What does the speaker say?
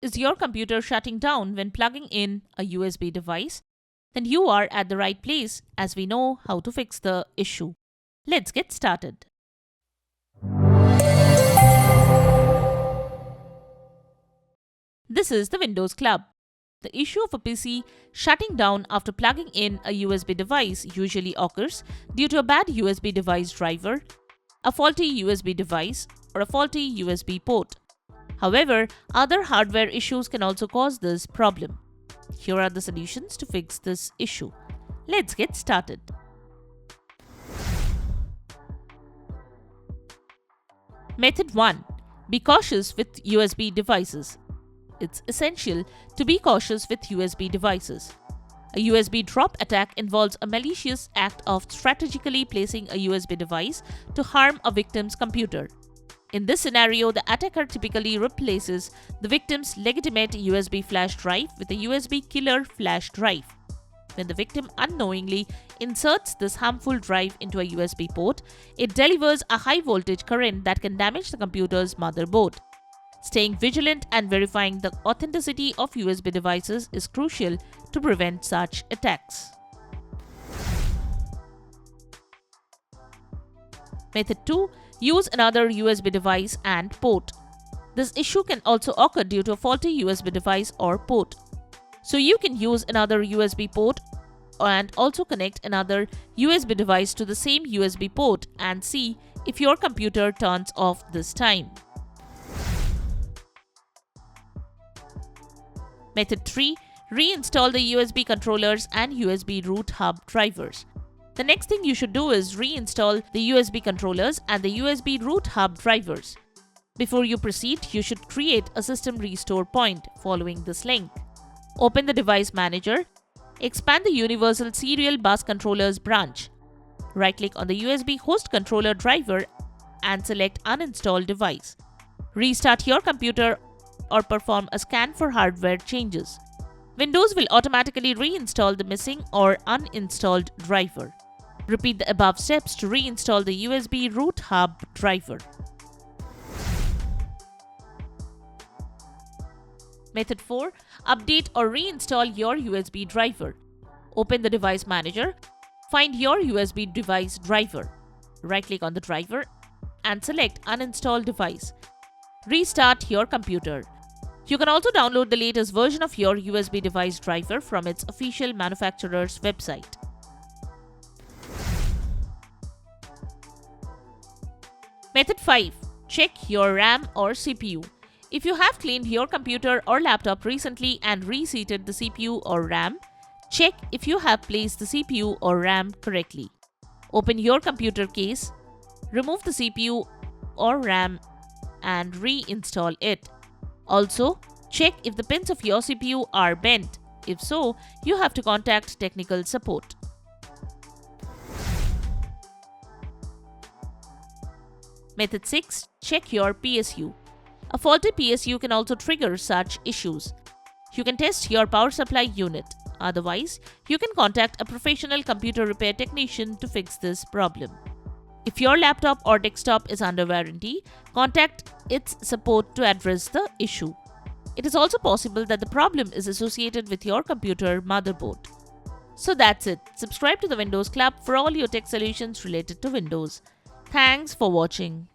is your computer shutting down when plugging in a USB device? Then you are at the right place, as we know how to fix the issue. Let's get started. This is the Windows Club. The issue of a PC shutting down after plugging in a USB device usually occurs due to a bad USB device driver, a faulty USB device, or a faulty USB port. However, other hardware issues can also cause this problem. Here are the solutions to fix this issue. Let's get started. Method 1. Be cautious with USB devices. It's essential to be cautious with USB devices. A USB drop attack involves a malicious act of strategically placing a USB device to harm a victim's computer. In this scenario, the attacker typically replaces the victim's legitimate USB flash drive with a USB killer flash drive. When the victim unknowingly inserts this harmful drive into a USB port, it delivers a high voltage current that can damage the computer's motherboard. Staying vigilant and verifying the authenticity of USB devices is crucial to prevent such attacks. Method 2. Use another USB device and port. This issue can also occur due to a faulty USB device or port. So you can use another USB port and also connect another USB device to the same USB port and see if your computer turns off this time. Method 3. Reinstall the USB controllers and USB root hub drivers. The next thing you should do is reinstall the USB controllers and the USB root hub drivers. Before you proceed, you should create a system restore point following this link. Open the device manager, expand the Universal Serial Bus Controllers branch. Right-click on the USB host controller driver and select Uninstall device. Restart your computer or perform a scan for hardware changes. Windows will automatically reinstall the missing or uninstalled driver. Repeat the above steps to reinstall the USB root hub driver. Method 4. Update or reinstall your USB driver. Open the device manager, find your USB device driver. Right-click on the driver and select Uninstall device. Restart your computer. You can also download the latest version of your USB device driver from its official manufacturer's website. Method 5. Check your RAM or CPU. If you have cleaned your computer or laptop recently and reseated the CPU or RAM, check if you have placed the CPU or RAM correctly. Open your computer case, remove the CPU or RAM and reinstall it. Also, check if the pins of your CPU are bent. If so, you have to contact technical support. Method 6. Check your PSU. A faulty PSU can also trigger such issues. You can test your power supply unit. Otherwise, you can contact a professional computer repair technician to fix this problem. If your laptop or desktop is under warranty, contact its support to address the issue. It is also possible that the problem is associated with your computer motherboard. So that's it. Subscribe to the Windows Club for all your tech solutions related to Windows. Thanks for watching.